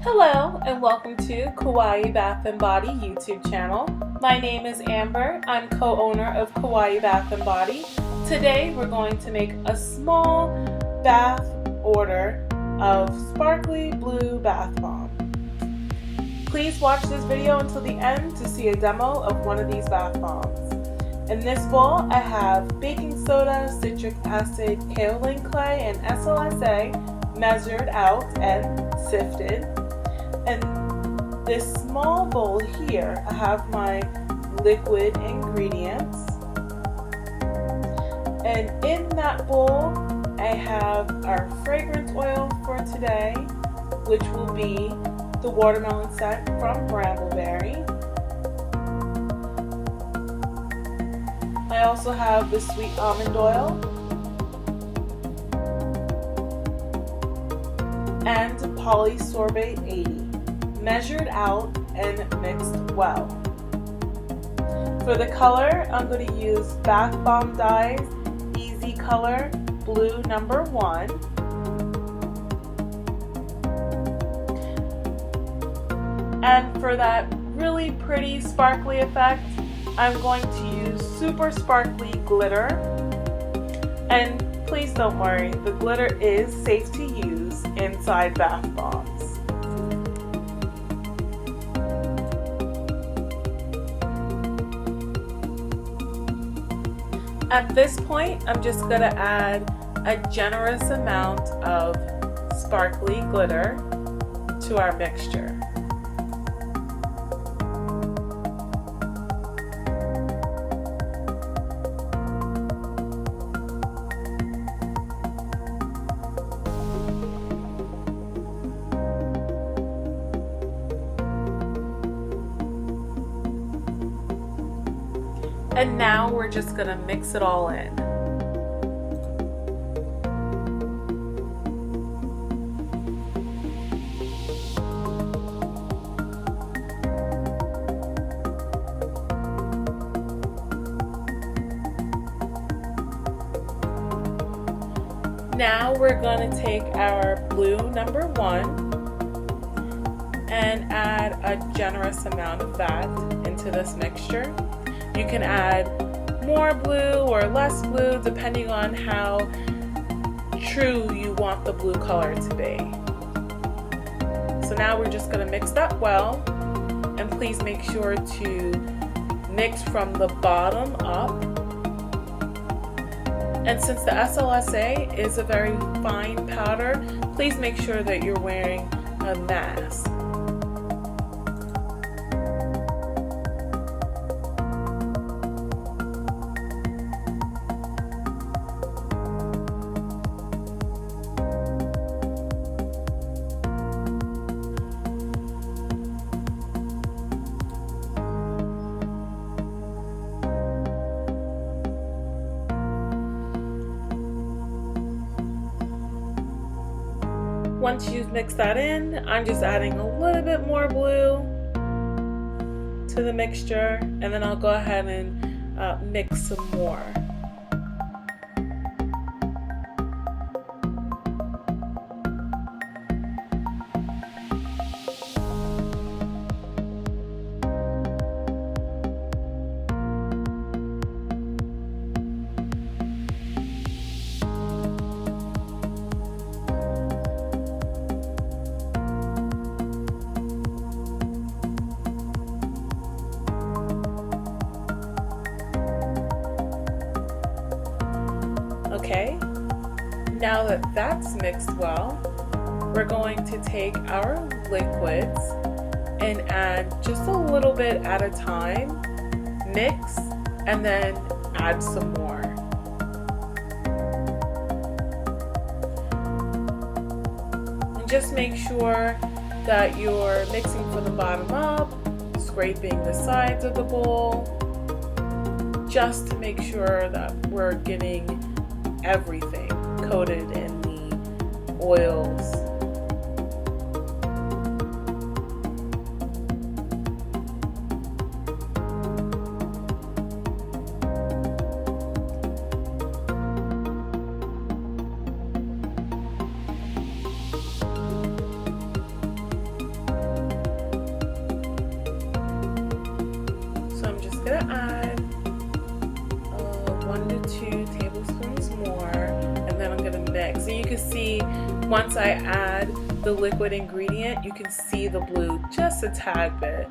Hello and welcome to Kawaii Bath & Body YouTube channel. My name is Amber. I'm co-owner of Kawaii Bath & Body. Today we're going to make a small bath order of sparkly blue bath bomb. Please watch this video until the end to see a demo of one of these bath bombs. In this bowl I have baking soda, citric acid, kaolin clay, and SLSA measured out and sifted. And this small bowl here, I have my liquid ingredients. And in that bowl, I have our fragrance oil for today, which will be the watermelon scent from Bramble Berry. I also have the Sweet Almond Oil and polysorbate 80. Measured out and mixed well. For the color, I'm going to use Bath Bomb Dyes Easy Color Blue number 1. And for that really pretty sparkly effect, I'm going to use super sparkly glitter. And please don't worry, the glitter is safe to use inside bath bombs. At this point, I'm just going to add a generous amount of sparkly glitter to our mixture. And now we're just going to mix it all in. Now we're going to take our blue number 1 and add a generous amount of that into this mixture. You can add more blue or less blue depending on how true you want the blue color to be. So now we're just going to mix that well, and please make sure to mix from the bottom up. And since the SLSA is a very fine powder, please make sure that you're wearing a mask. Once you've mixed that in, I'm just adding a little bit more blue to the mixture, and then I'll go ahead and mix some more. Okay, now that that's mixed well, we're going to take our liquids and add just a little bit at a time, mix, and then add some more. And just make sure that you're mixing from the bottom up, scraping the sides of the bowl, just to make sure that we're getting everything coated in the oils. once I add the liquid ingredient, you can see the blue just a tad bit.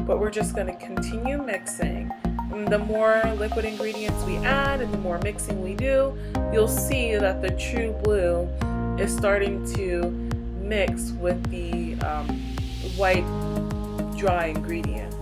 But we're just going to continue mixing. And the more liquid ingredients we add and the more mixing we do, you'll see that the true blue is starting to mix with the white dry ingredient.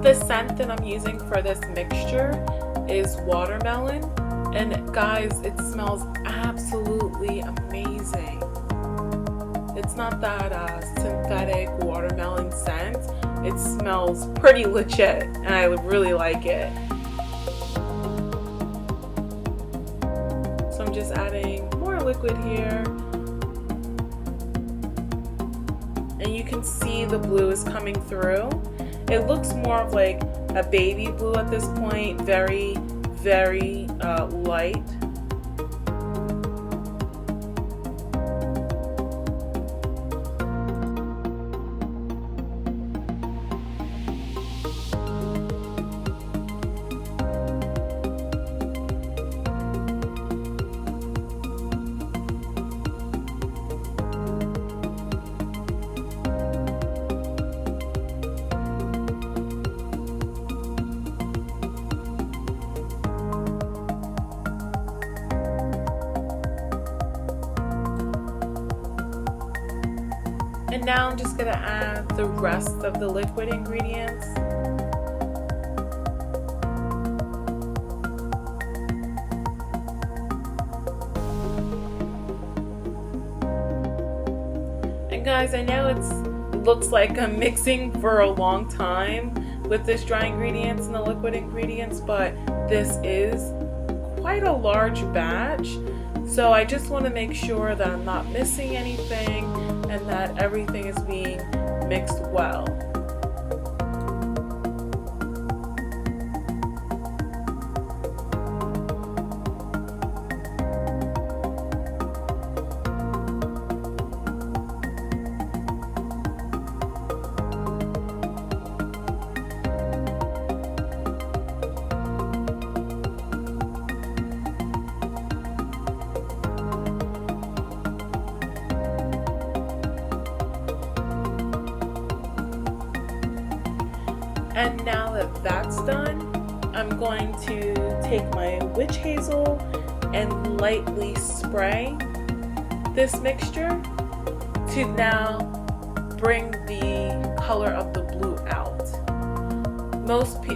The scent that I'm using for this mixture is watermelon, and guys, it smells absolutely amazing. It's not that synthetic watermelon scent. It smells pretty legit, and I really like it. So I'm just adding more liquid here, and you can see the blue is coming through. It looks more of like a baby blue at this point, very, very light. And now I'm just going to add the rest of the liquid ingredients. And guys, I know it looks like I'm mixing for a long time with this dry ingredients and the liquid ingredients, but this is quite a large batch. So I just want to make sure that I'm not missing anything and that everything is being mixed well. And now that that's done, I'm going to take my witch hazel and lightly spray this mixture to now bring the color of the blue out.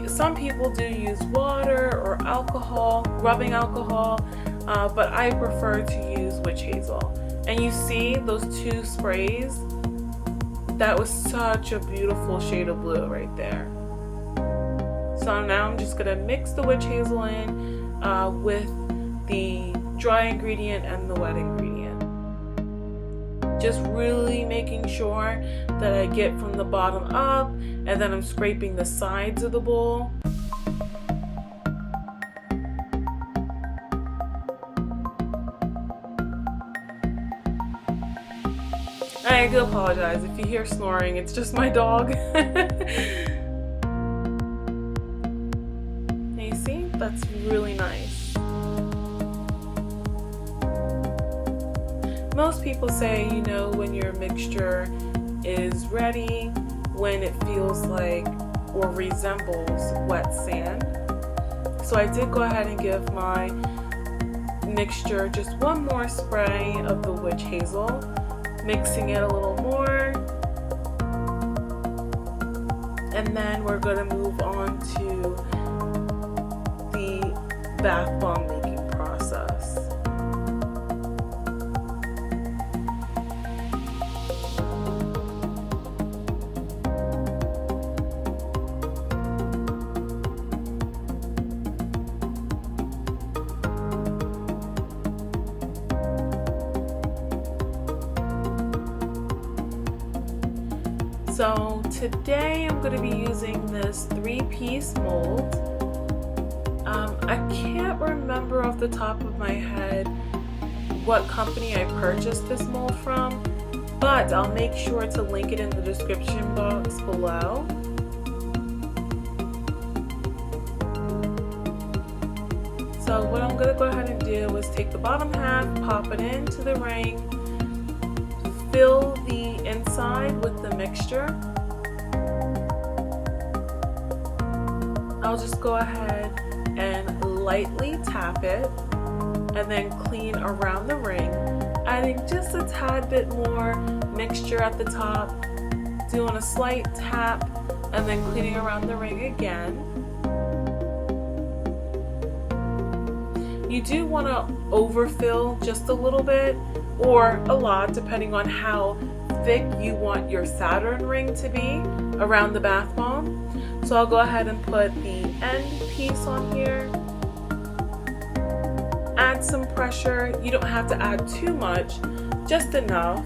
Some people do use water or alcohol, rubbing alcohol, but I prefer to use witch hazel. And you see those two sprays? That was such a beautiful shade of blue right there. So now I'm just going to mix the witch hazel in with the dry ingredient and the wet ingredient. Just really making sure that I get from the bottom up, and then I'm scraping the sides of the bowl. I do apologize if you hear snoring, it's just my dog. That's really nice. Most people say, you know, when your mixture is ready, when it feels like or resembles wet sand. So I did go ahead and give my mixture just one more spray of the witch hazel, mixing it a little more. And then we're going to move on to bath bomb making process. So today I'm going to be using this 3-piece mold. I can't remember off the top of my head what company I purchased this mold from, but I'll make sure to link it in the description box below. So what I'm going to go ahead and do is take the bottom half, pop it into the ring, fill the inside with the mixture. I'll just go ahead and lightly tap it and then clean around the ring, adding just a tad bit more mixture at the top, doing a slight tap and then cleaning around the ring again. You do want to overfill just a little bit or a lot depending on how thick you want your Saturn ring to be around the bath bomb. So I'll go ahead and put the end piece on here. Add some pressure. You don't have to add too much, just enough.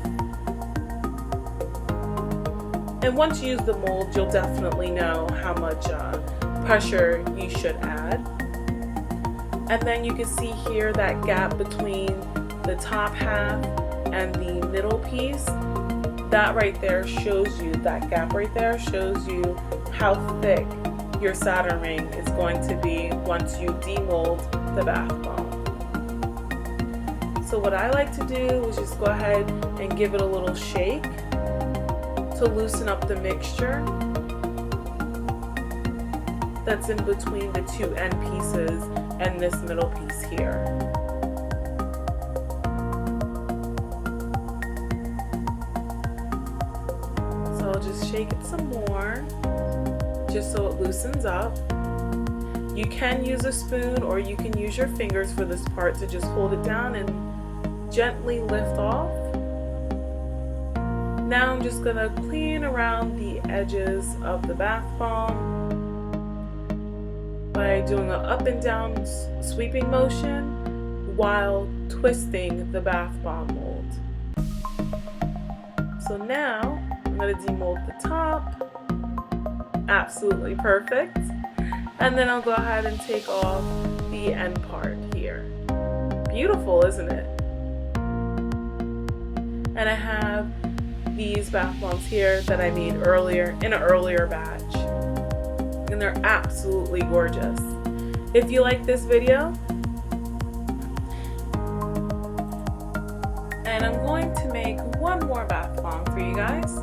And once you use the mold, you'll definitely know how much pressure you should add. And then you can see here that gap between the top half and the middle piece. That right there shows you, that gap right there shows you how thick your Saturn ring is going to be once you demold the bath bomb. So what I like to do is just go ahead and give it a little shake to loosen up the mixture that's in between the two end pieces and this middle piece here. So I'll just shake it some more just so it loosens up. You can use a spoon or you can use your fingers for this part to just hold it down and gently lift off. Now I'm just going to clean around the edges of the bath bomb by doing an up and down sweeping motion while twisting the bath bomb mold. So now I'm going to demold the top. Absolutely perfect. And then I'll go ahead and take off the end part here. Beautiful, isn't it? And I have these bath bombs here that I made earlier in an earlier batch. And they're absolutely gorgeous. If you like this video, and I'm going to make one more bath bomb for you guys.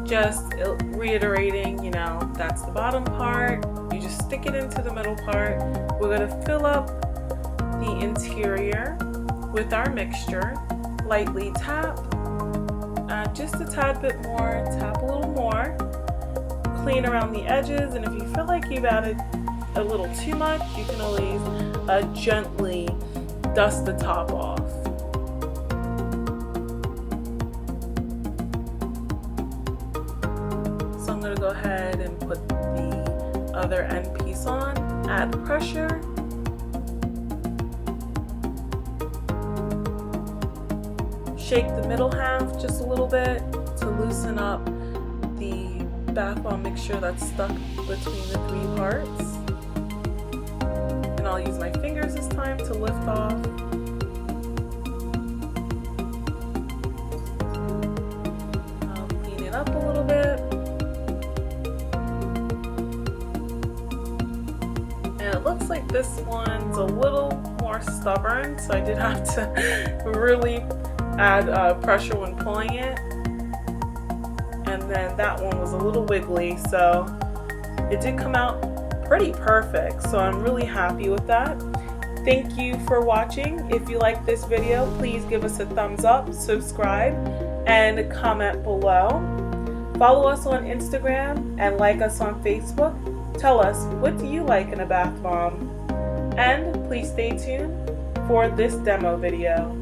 Just reiterating, you know, that's the bottom part. You just stick it into the middle part. We're going to fill up the interior with our mixture. Lightly tap, just a tad bit more, tap a little more. Clean around the edges, and if you feel like you've added a little too much, you can always gently dust the top off. So I'm going to go ahead and put the other end piece on, add pressure. Shake the middle half just a little bit to loosen up the bath bomb mixture that's stuck between the three parts. And I'll use my fingers this time to lift off. I'll clean it up a little bit. And it looks like this one's a little more stubborn, so I did have to really add pressure when pulling it. And then that one was a little wiggly, so it did come out pretty perfect, so I'm really happy with that. Thank you for watching. If you like this video, please give us a thumbs up, subscribe, and comment below. Follow us on Instagram and like us on Facebook. Tell us, what do you like in a bath bomb? And please stay tuned for this demo video.